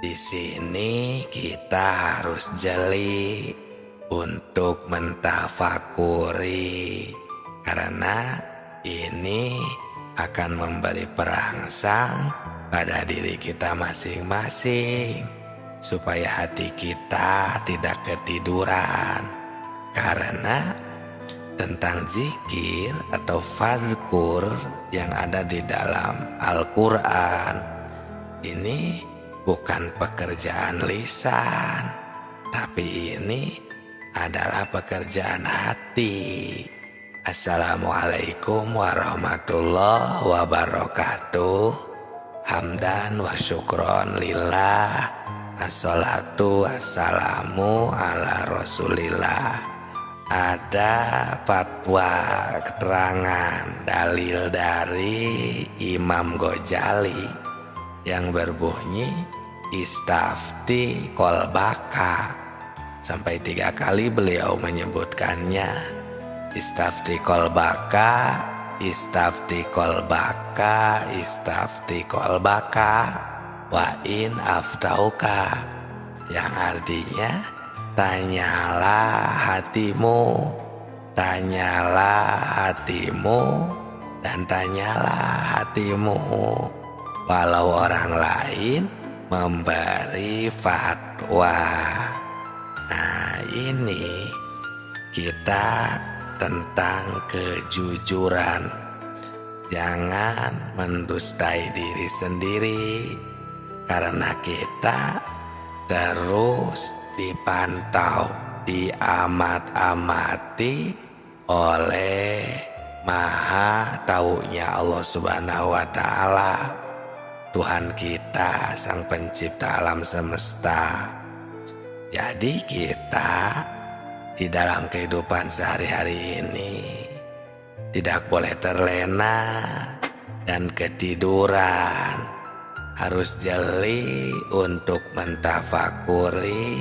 Di sini kita harus jeli untuk mentafakuri, karena ini akan memberi perangsang pada diri kita masing-masing, supaya hati kita tidak ketiduran. Karena tentang zikir atau fadzkur yang ada di dalam Al-Quran ini bukan pekerjaan lisan, tapi ini adalah pekerjaan hati. Assalamualaikum warahmatullahi wabarakatuh. Hamdan wa syukron lillah. Assalatu wassalamu ala rasulillah. Ada fatwa keterangan dalil dari Imam Ghazali yang berbunyi istafti kolbaka. Sampai 3 kali beliau menyebutkannya. Istafti kolbaka, istafti kolbaka, istafti kolbaka, wa in aftauka, yang artinya tanyalah hatimu, tanyalah hatimu, dan tanyalah hatimu, walau orang lain memberi fatwa. Nah, ini kita tentang kejujuran. Jangan mendustai diri sendiri, karena kita terus dipantau, diamat-amati oleh Maha Taunya Allah Subhanahu wa Ta'ala, Tuhan kita, Sang Pencipta alam semesta. Jadi kita di dalam kehidupan sehari-hari ini tidak boleh terlena dan ketiduran. Harus jeli untuk mentafakuri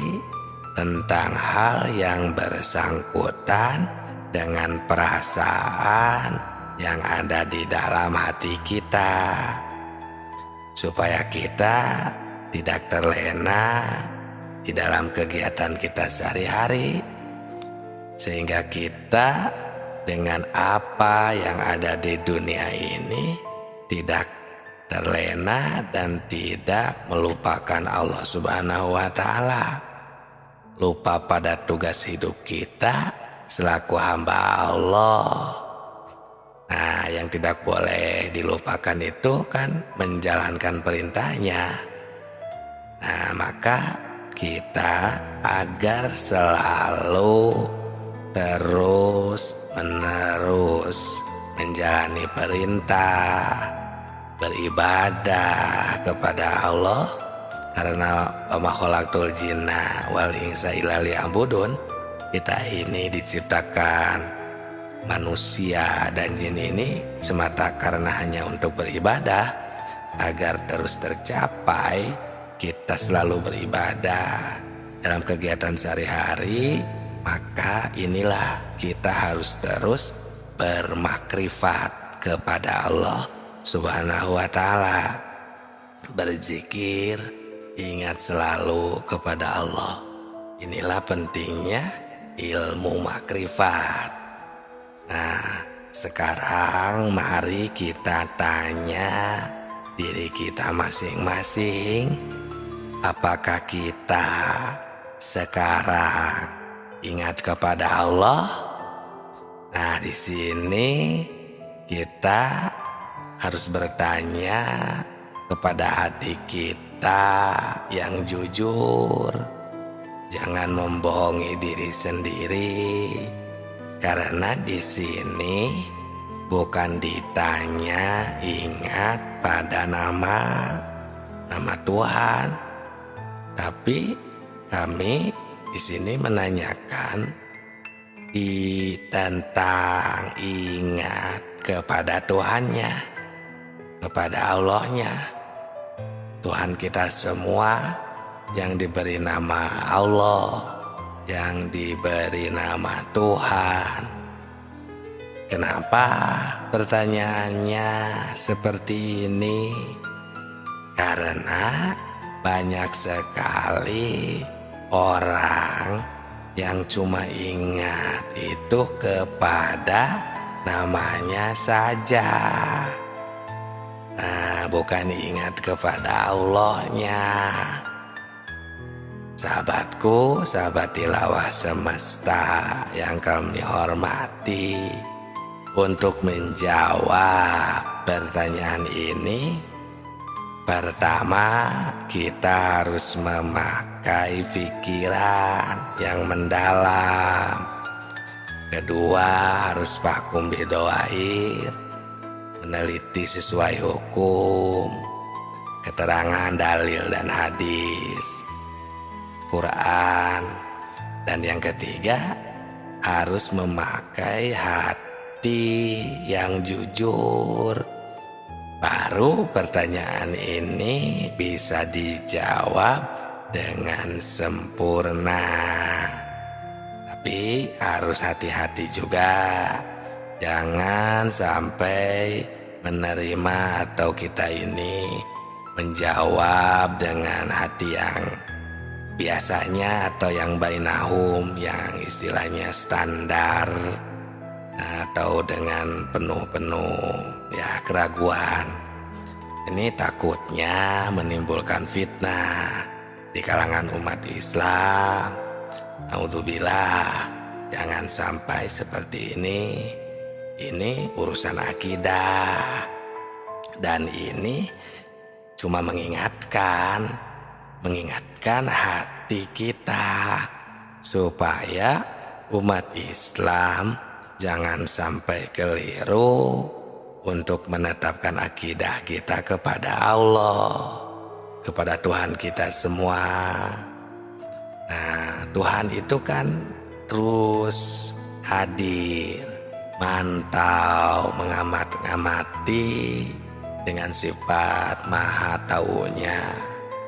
tentang hal yang bersangkutan dengan perasaan yang ada di dalam hati kita, supaya kita tidak terlena di dalam kegiatan kita sehari-hari, sehingga kita dengan apa yang ada di dunia ini tidak terlena dan tidak melupakan Allah Subhanahu wa Ta'ala, lupa pada tugas hidup kita selaku hamba Allah. Nah, yang tidak boleh dilupakan itu kan menjalankan perintahnya. Nah, maka kita agar selalu terus menerus menjalani perintah, beribadah kepada Allah, karena wa ma khalaqtul jinna wal insa illa liya'budun. Kita ini diciptakan manusia dan jin ini semata karena hanya untuk beribadah. Agar terus tercapai, kita selalu beribadah dalam kegiatan sehari-hari, maka inilah kita harus terus bermakrifat kepada Allah Subhanahu wa Ta'ala. Berzikir, ingat selalu kepada Allah. Inilah pentingnya ilmu makrifat. Nah, sekarang mari kita tanya diri kita masing-masing, apakah kita sekarang ingat kepada Allah? Nah, di sini kita harus bertanya kepada hati kita yang jujur. Jangan membohongi diri sendiri, karena di sini bukan ditanya ingat pada nama Tuhan, tapi kami di sini menanyakan tentang ingat kepada Tuhannya, kepada Allahnya, Tuhan kita semua yang diberi nama Allah, yang diberi nama Tuhan. Kenapa pertanyaannya seperti ini? Karena banyak sekali orang yang cuma ingat itu kepada namanya saja. Nah, bukan ingat kepada Allahnya. Sahabatku, sahabat tilawah semesta yang kami hormati, untuk menjawab pertanyaan ini, pertama kita harus memakai pikiran yang mendalam. Kedua, harus vakum bidoair, meneliti sesuai hukum, keterangan dalil dan hadis, Quran. Dan yang ketiga, harus memakai hati yang jujur. Baru pertanyaan ini bisa dijawab dengan sempurna. Tapi harus hati-hati juga, jangan sampai menerima atau kita ini menjawab dengan hati yang biasanya atau yang bainahum, yang istilahnya standar, atau dengan penuh ya keraguan. Ini takutnya menimbulkan fitnah di kalangan umat Islam. Naudzubillah, jangan sampai seperti ini. Ini urusan akidah, dan ini cuma mengingatkan hati kita supaya umat Islam jangan sampai keliru untuk menetapkan akidah kita kepada Allah, kepada Tuhan kita semua. Nah, Tuhan itu kan terus hadir, mantau, mengamati dengan sifat maha taunya,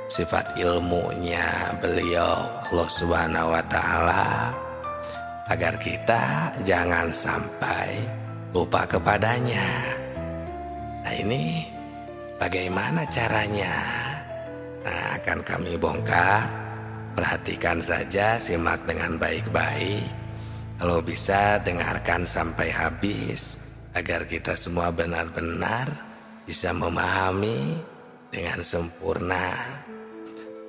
sifat ilmunya beliau Allah Subhanahu wa Ta'ala, agar kita jangan sampai lupa kepadanya. Nah, ini bagaimana caranya? Nah, akan kami bongkar. Perhatikan saja, simak dengan baik-baik. Kalau bisa dengarkan sampai habis, agar kita semua benar-benar bisa memahami dengan sempurna.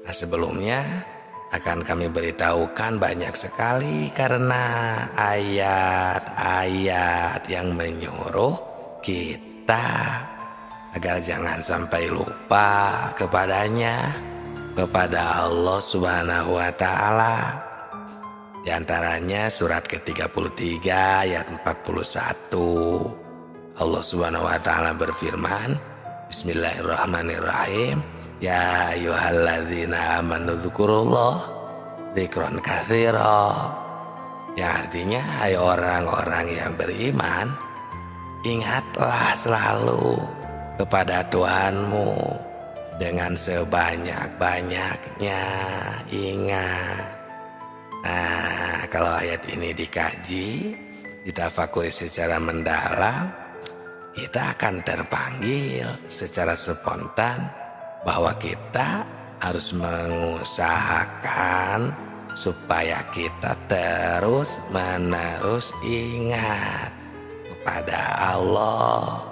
Nah, sebelumnya akan kami beritahukan banyak sekali karena ayat-ayat yang menyuruh kita agar jangan sampai lupa kepadanya, kepada Allah Subhanahu wa Ta'ala. Di antaranya surat ke-33 ayat 41. Allah Subhanahu wa Ta'ala berfirman, Bismillahirrahmanirrahim. Ya ayyuhalladzina amanu dzkurullah dzikron katsira. Yang artinya, hai orang-orang yang beriman, ingatlah selalu kepada Tuhanmu dengan sebanyak-banyaknya. Ingat. Nah, kalau ayat ini dikaji, ditafakuri secara mendalam, kita akan terpanggil secara spontan bahwa kita harus mengusahakan supaya kita terus-menerus ingat kepada Allah.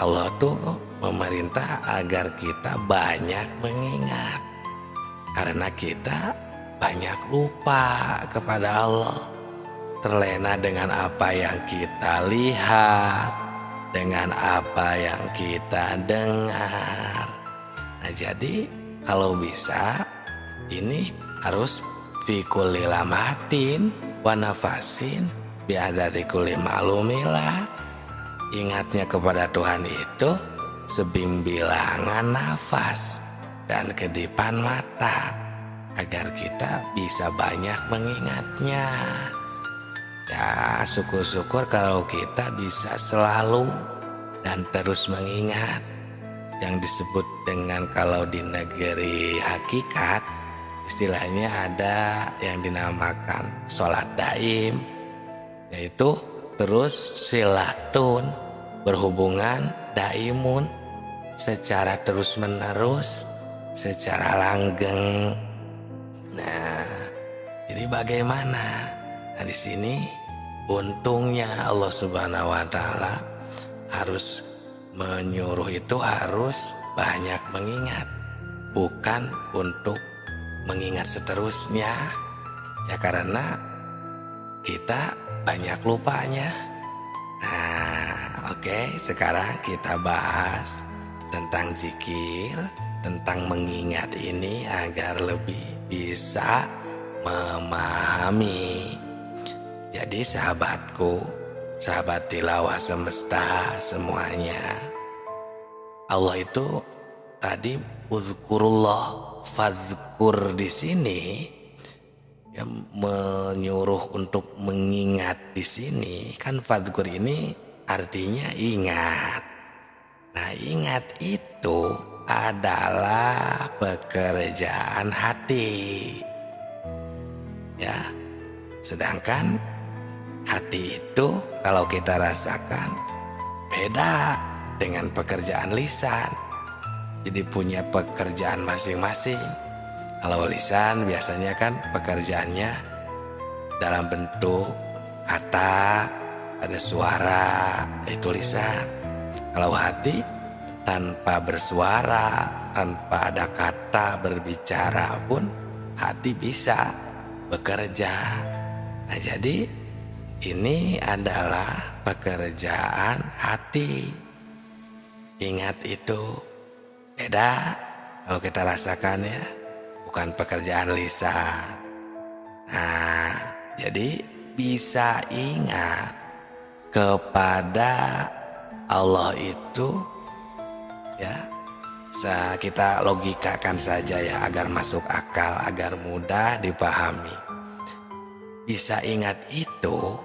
Allah tuh memerintah agar kita banyak mengingat, karena kita banyak lupa kepada Allah, terlena dengan apa yang kita lihat, dengan apa yang kita dengar. Nah, jadi kalau bisa ini harus fi kulli lamatin wa nafasin bi'adadi kulli ma'lumilah. Ingatnya kepada Tuhan itu sebimbilangan nafas dan kedipan mata, agar kita bisa banyak mengingatnya. Ya, syukur-syukur kalau kita bisa selalu dan terus mengingat. Yang disebut dengan, kalau di negeri hakikat, istilahnya ada yang dinamakan sholat daim, yaitu terus silatun, berhubungan, daimun, secara terus menerus secara langgeng. Nah, jadi bagaimana? Nah, di sini untungnya Allah Subhanahu wa taala harus menyuruh itu harus banyak mengingat, bukan untuk mengingat seterusnya. Ya karena kita banyak lupanya. Nah, oke, sekarang kita bahas tentang zikir, tentang mengingat ini agar lebih bisa memahami. Jadi sahabatku, sahabat tilawah semesta semuanya, Allah itu tadi uzkurullah fadzkur di sini ya, menyuruh untuk mengingat di sini kan. Fadzkur ini artinya ingat. Nah, ingat itu adalah pekerjaan hati. Ya. Sedangkan hati itu kalau kita rasakan beda dengan pekerjaan lisan. Jadi punya pekerjaan masing-masing. Kalau lisan biasanya kan pekerjaannya dalam bentuk kata, ada suara, itu lisan. Kalau hati tanpa bersuara, tanpa ada kata berbicara pun hati bisa bekerja. Nah, jadi ini adalah pekerjaan hati. Ingat itu beda kalau kita rasakan ya, bukan pekerjaan lisan. Nah, jadi bisa ingat kepada Allah itu ya, kita logikakan saja ya agar masuk akal, agar mudah dipahami. Bisa ingat itu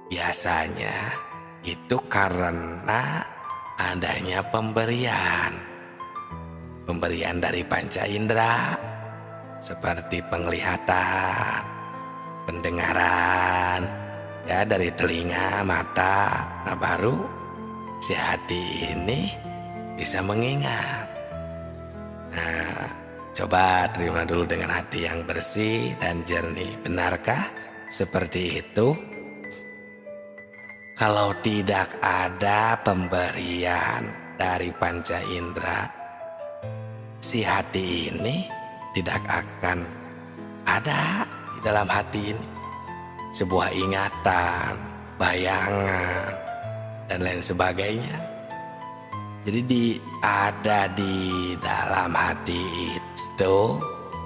biasanya itu karena adanya pemberian dari panca indera seperti penglihatan, pendengaran ya, dari telinga, mata. Nah, baru si hati ini bisa mengingat. Nah, coba terima dulu dengan hati yang bersih dan jernih. Benarkah seperti itu? Kalau tidak ada pemberian dari panca indera, si hati ini tidak akan ada di dalam hati ini sebuah ingatan, bayangan, dan lain sebagainya. Jadi ada di dalam hati itu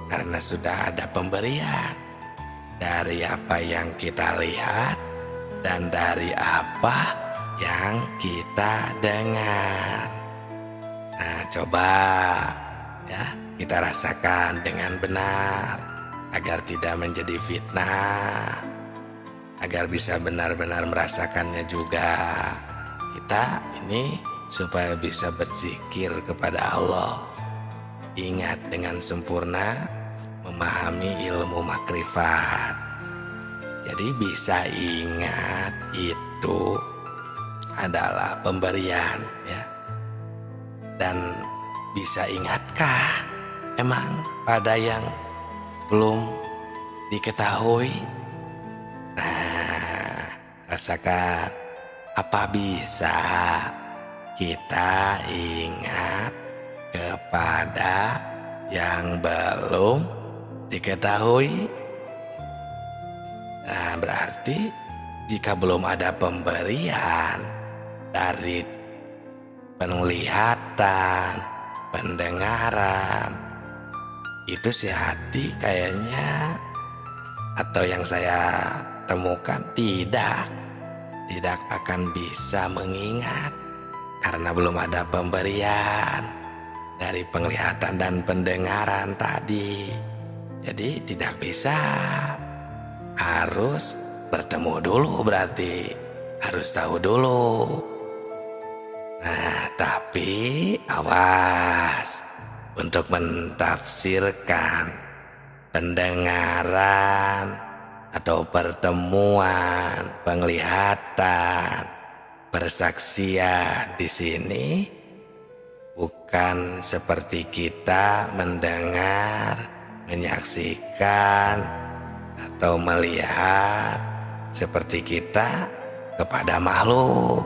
karena sudah ada pemberian dari apa yang kita lihat dan dari apa yang kita dengar. Nah, coba ya kita rasakan dengan benar agar tidak menjadi fitnah, agar bisa benar-benar merasakannya juga. Kita ini supaya bisa berzikir kepada Allah, ingat dengan sempurna, memahami ilmu makrifat. Jadi bisa ingat itu adalah pemberian ya. Dan bisa ingatkah emang pada yang belum diketahui? Nah, rasakan apa bisa kita ingat kepada yang belum diketahui? Nah, berarti jika belum ada pemberian dari penglihatan, pendengaran, itu si hati kayaknya, atau yang saya temukan, tidak akan bisa mengingat karena belum ada pemberian dari penglihatan dan pendengaran tadi. Jadi tidak bisa, harus bertemu dulu, berarti harus tahu dulu. Nah, tapi awas untuk mentafsirkan pendengaran atau pertemuan, penglihatan, persaksian di sini bukan bukan seperti kita mendengar, menyaksikan, atau melihat seperti kita kepada makhluk.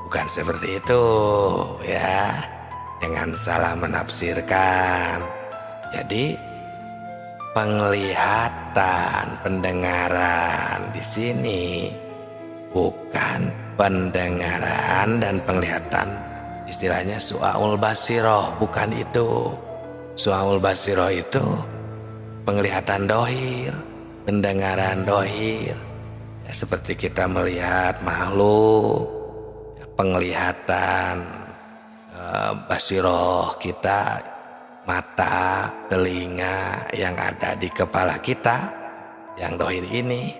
Bukan seperti itu ya. Jangan salah menafsirkan. Jadi penglihatan, pendengaran di sini bukan pendengaran dan penglihatan istilahnya su'aul basiroh, bukan itu. Su'aul basiroh itu penglihatan dohir, pendengaran dohir ya, seperti kita melihat makhluk ya, penglihatan basiroh kita, mata, telinga yang ada di kepala kita yang dohir ini,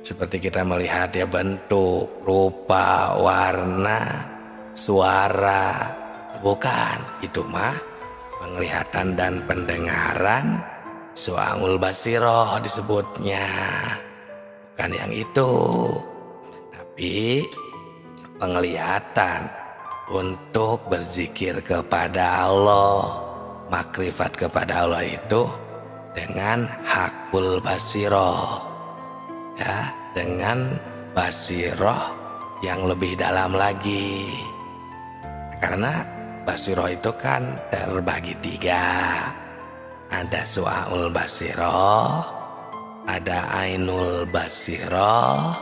seperti kita melihat ya bentuk, rupa, warna, suara. Bukan, itu mah penglihatan dan pendengaran su'aul basiroh disebutnya. Bukan yang itu. Tapi penglihatan untuk berzikir kepada Allah, makrifat kepada Allah itu dengan hakul basiroh ya, dengan basiroh yang lebih dalam lagi. Karena basiroh itu kan terbagi 3. Ada su'aul basiroh, ada ainul basiroh,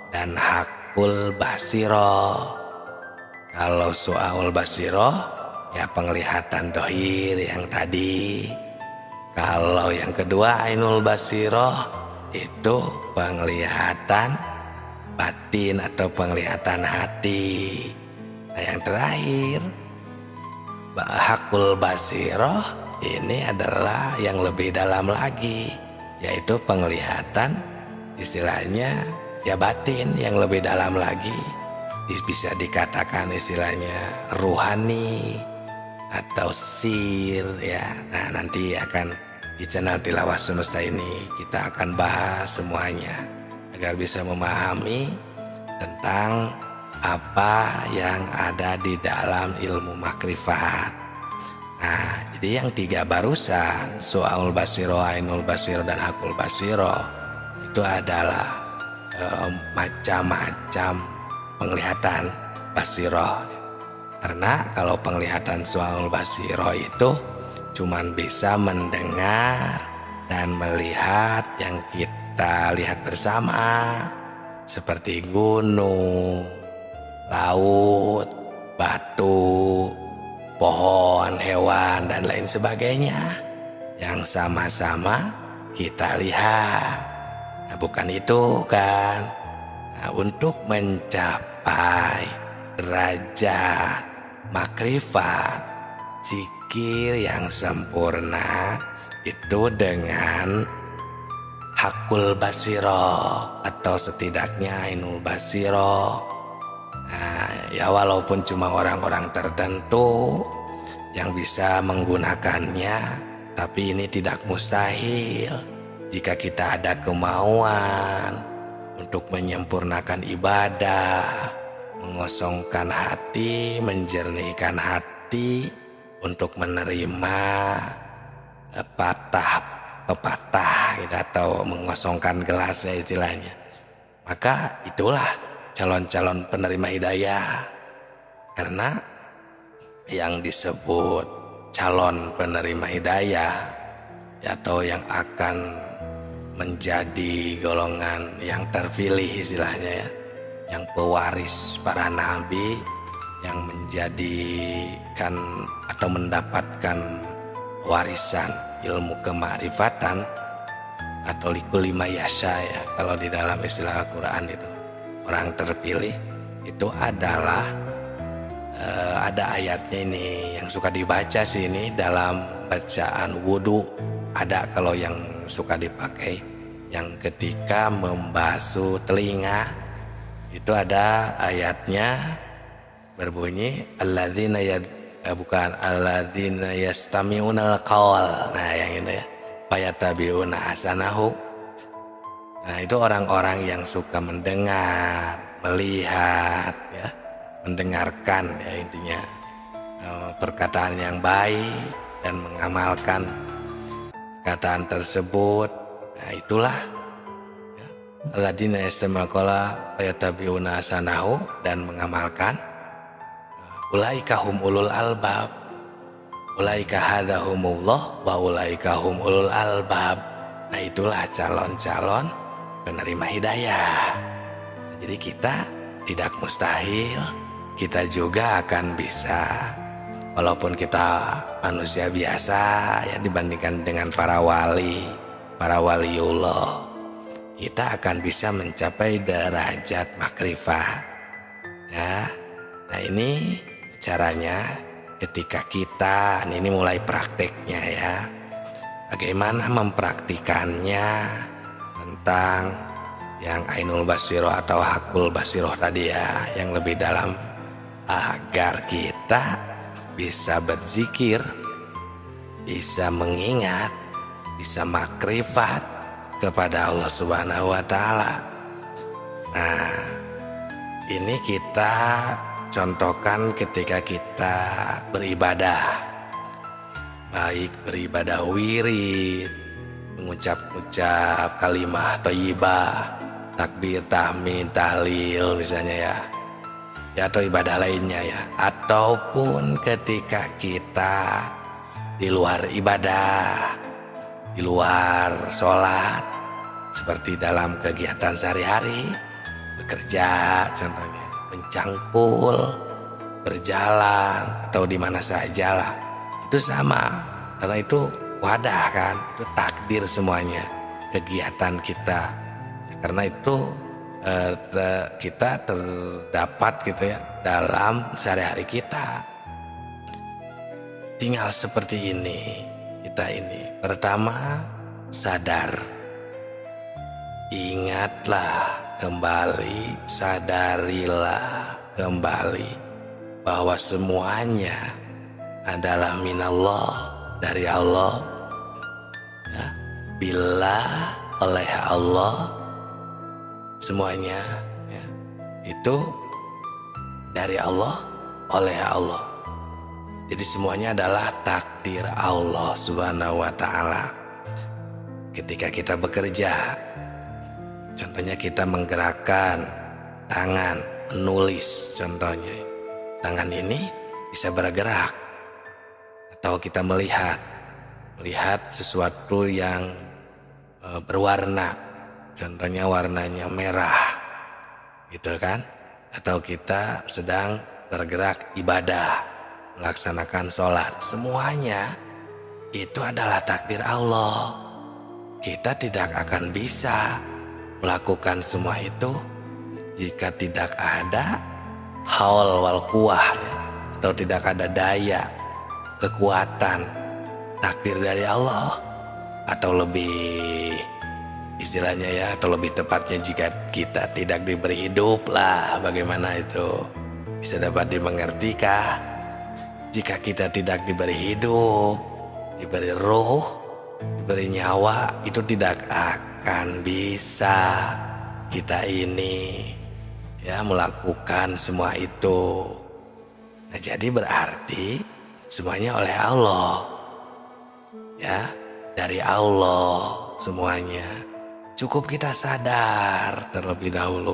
dan hakul basiroh. Kalau su'aul basiroh ya penglihatan dohir yang tadi. Kalau yang kedua ainul basiroh itu penglihatan batin atau penglihatan hati. Nah yang terakhir hakul basiroh ini adalah yang lebih dalam lagi, yaitu penglihatan istilahnya ya batin yang lebih dalam lagi. Bisa dikatakan istilahnya ruhani atau sir ya. Nah nanti akan di channel Tilawah Semesta ini kita akan bahas semuanya agar bisa memahami tentang apa yang ada di dalam ilmu makrifat. Nah, jadi yang 3 barusan, su'aul basiroh, ainul basiroh, dan hakul basiroh itu adalah macam-macam penglihatan basiroh. Karena kalau penglihatan su'aul basiroh itu cuman bisa mendengar dan melihat yang kita lihat bersama, seperti gunung, laut, batu, pohon, hewan, dan lain sebagainya yang sama-sama kita lihat. Nah, bukan itu kan. Nah, untuk mencapai derajat makrifat, zikir yang sempurna itu dengan hakul basiroh atau setidaknya ainul basiroh. Nah, ya walaupun cuma orang-orang tertentu yang bisa menggunakannya, tapi ini tidak mustahil jika kita ada kemauan untuk menyempurnakan ibadah, mengosongkan hati, menjernihkan hati untuk menerima pepatah gitu, atau mengosongkan gelasnya istilahnya. Maka itulah calon-calon penerima hidayah. Karena yang disebut calon penerima hidayah atau yang akan menjadi golongan yang terpilih istilahnya ya, yang pewaris para nabi, yang menjadikan atau mendapatkan warisan ilmu kemakrifatan atau likulli mayasya ya, kalau di dalam istilah Al-Quran itu orang terpilih itu adalah ada ayatnya ini yang suka dibaca sih, ini dalam bacaan wudhu ada kalau yang suka dipakai, yang ketika membasuh telinga itu ada ayatnya berbunyi alladzina alladzina yastami'unal qaul. Nah yang itu ya, fayatabi'una ahsanahu. Nah itu orang-orang yang suka mendengar, melihat ya, mendengarkan ya intinya perkataan yang baik dan mengamalkan perkataan tersebut. Nah, itulah alladzina yastami'ul qawla fayattabi'una ahsanahu, dan mengamalkan. Ulaika hum ulul albab, ulaika hadahumullah wa ulaika hum ulul albab. Nah, itulah calon-calon penerima hidayah. Jadi kita tidak mustahil, kita juga akan bisa. Walaupun kita manusia biasa ya dibandingkan dengan para wali, para waliullah, kita akan bisa mencapai derajat makrifat. Ya. Nah, ini caranya ketika kita, ini mulai prakteknya ya. Bagaimana mempraktikannya tentang yang Ainul Basiroh atau Hakul Basiroh tadi ya, yang lebih dalam, agar kita bisa berzikir, bisa mengingat, bisa makrifat kepada Allah Subhanahu wa Ta'ala. Nah, ini kita contohkan ketika kita beribadah, baik beribadah wirid, mengucap-ucap kalimah thayyibah, takbir, tahmid, tahlil misalnya ya, atau ibadah lainnya ya, ataupun ketika kita di luar ibadah, di luar sholat, seperti dalam kegiatan sehari-hari, bekerja contohnya, mencangkul, berjalan, atau di mana saja lah, itu sama, karena itu wadah kan, itu takdir semuanya kegiatan kita, karena itu kita terdapat gitu ya dalam sehari-hari kita. Tinggal seperti ini, kita ini pertama sadar, ingatlah kembali, sadarilah kembali bahwa semuanya adalah minallah, dari Allah ya, bila oleh Allah, semuanya ya, itu dari Allah, oleh Allah. Jadi semuanya adalah takdir Allah Subhanahu wa Ta'ala. Ketika kita bekerja, contohnya kita menggerakkan tangan, menulis contohnya, tangan ini bisa bergerak. Atau kita melihat sesuatu yang berwarna, contohnya warnanya merah gitu kan, atau kita sedang bergerak ibadah, melaksanakan sholat, semuanya itu adalah takdir Allah. Kita tidak akan bisa melakukan semua itu jika tidak ada haul wal quwah ya, atau tidak ada daya, kekuatan, takdir dari Allah, atau lebih istilahnya ya, atau lebih tepatnya jika kita tidak diberi hidup lah, bagaimana itu bisa dapat dimengertikah? Jika kita tidak diberi hidup, diberi ruh, diberi nyawa, itu tidak akan bisa kita ini ya melakukan semua itu. Nah, jadi berarti semuanya oleh Allah ya, dari Allah semuanya. Cukup kita sadar terlebih dahulu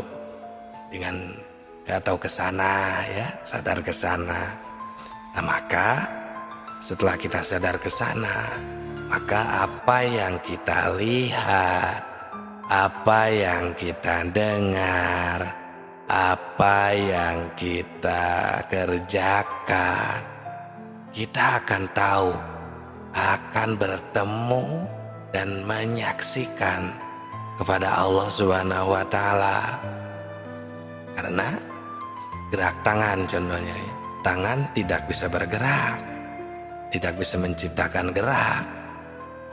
dengan atau kesana ya, sadar kesana. Nah, maka setelah kita sadar kesana, maka apa yang kita lihat, apa yang kita dengar, apa yang kita kerjakan, kita akan tahu, akan bertemu dan menyaksikan kepada Allah Subhanahu wa Ta'ala. Karena gerak tangan contohnya, tangan tidak bisa bergerak, tidak bisa menciptakan gerak.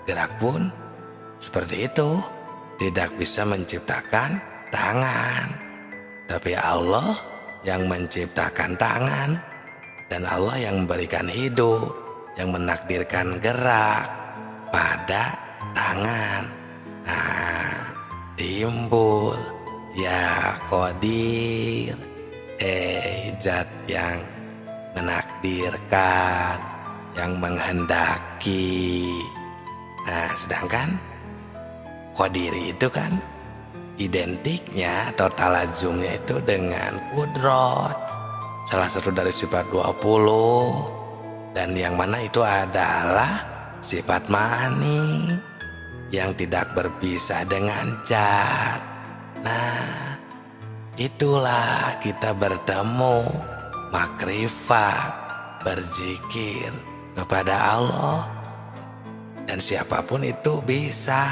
Gerak pun seperti itu, tidak bisa menciptakan tangan. Tapi Allah yang menciptakan tangan, dan Allah yang memberikan hidup, yang menakdirkan gerak pada tangan. Nah, timbul ya Qadir, zat yang menakdirkan, yang menghendaki. Nah, sedangkan Qadiri itu kan identiknya atau talazumnya itu dengan kudrot, salah satu dari sifat 20, dan yang mana itu adalah sifat ma'ani yang tidak berpisah dengan zat. Nah, itulah kita bertemu makrifat, berzikir kepada Allah, dan siapapun itu bisa.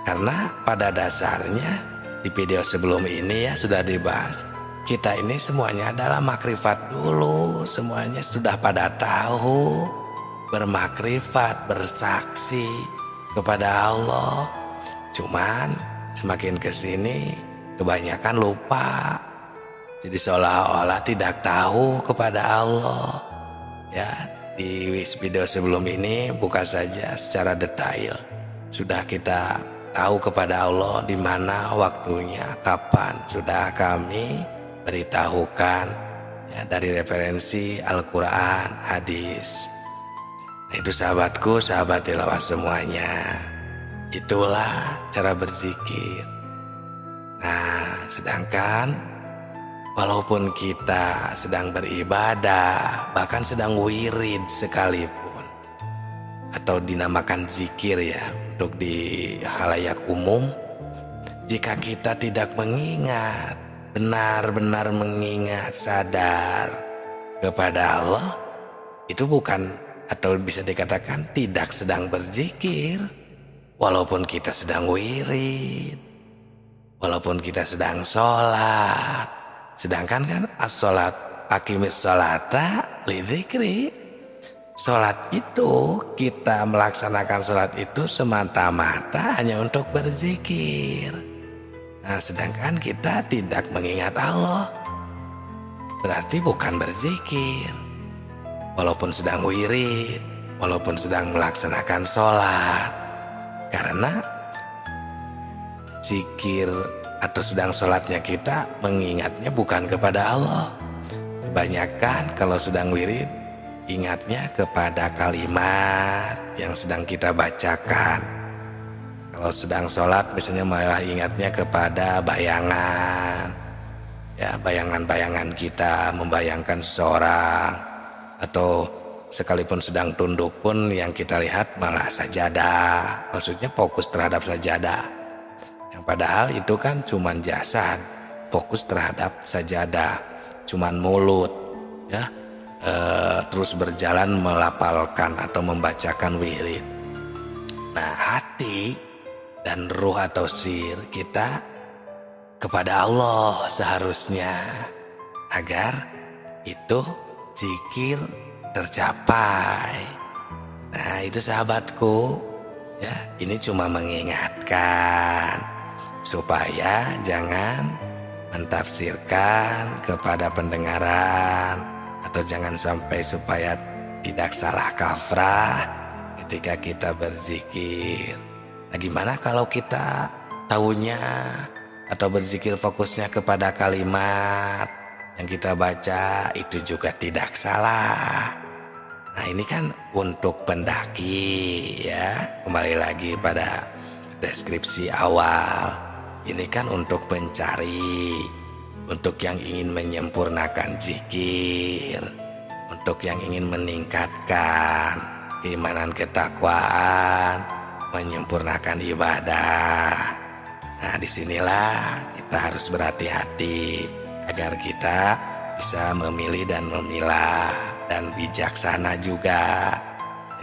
Karena pada dasarnya di video sebelum ini ya sudah dibahas, kita ini semuanya adalah makrifat dulu, semuanya sudah pada tahu, bermakrifat, bersaksi kepada Allah. Cuman semakin kesini kebanyakan lupa, jadi seolah-olah tidak tahu kepada Allah. Ya, di video sebelum ini buka saja secara detail, sudah kita tahu kepada Allah di mana waktunya, kapan, sudah kami beritahukan ya, dari referensi Al-Quran, hadis. Nah, itu sahabatku, sahabat tilawah semuanya, itulah cara berzikir. Nah, sedangkan walaupun kita sedang beribadah, bahkan sedang wirid sekalipun, atau dinamakan zikir ya untuk di halayak umum, jika kita tidak mengingat, benar-benar mengingat, sadar kepada Allah, itu bukan, atau bisa dikatakan tidak sedang berzikir. Walaupun kita sedang wirid, walaupun kita sedang sholat, sedangkan kan as-sholat aqimis sholata lidzikri. Sholat itu, kita melaksanakan sholat itu semata-mata hanya untuk berzikir. Nah, sedangkan kita tidak mengingat Allah, berarti bukan berzikir. Walaupun sedang wirid, walaupun sedang melaksanakan sholat, karena zikir atau sedang sholatnya kita mengingatnya bukan kepada Allah. Kebanyakan kalau sedang wirid, ingatnya kepada kalimat yang sedang kita bacakan. Kalau sedang sholat biasanya malah ingatnya kepada bayangan, ya, bayangan-bayangan kita, membayangkan seseorang, atau sekalipun sedang tunduk pun yang kita lihat malah sajadah, maksudnya fokus terhadap sajadah, yang padahal itu kan cuman jasad, fokus terhadap sajadah, cuman mulut, ya, terus berjalan melafalkan atau membacakan wirid. Nah, hati dan ruh atau sir kita kepada Allah seharusnya, agar itu zikir tercapai. Nah, itu sahabatku ya, ini cuma mengingatkan supaya jangan mentafsirkan kepada pendengaran, atau jangan sampai supaya tidak salah kaprah ketika kita berzikir. Nah, gimana kalau kita tahunya atau berzikir fokusnya kepada kalimat yang kita baca, itu juga tidak salah. Nah, ini kan untuk pendaki ya, kembali lagi pada deskripsi awal, ini kan untuk pencari, untuk yang ingin menyempurnakan zikir, untuk yang ingin meningkatkan keimanan, ketakwaan, menyempurnakan ibadah. Nah, disinilah kita harus berhati-hati agar kita bisa memilih dan memilah, dan bijaksana juga.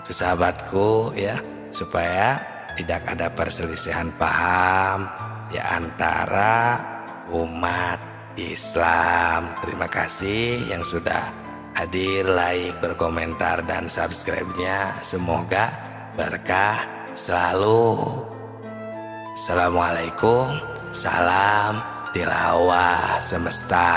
Itu sahabatku ya, supaya tidak ada perselisihan paham di antara umat Islam. Terima kasih yang sudah hadir, like, berkomentar, dan subscribe-nya. Semoga berkah selalu. Assalamualaikum, salam tilawah semesta.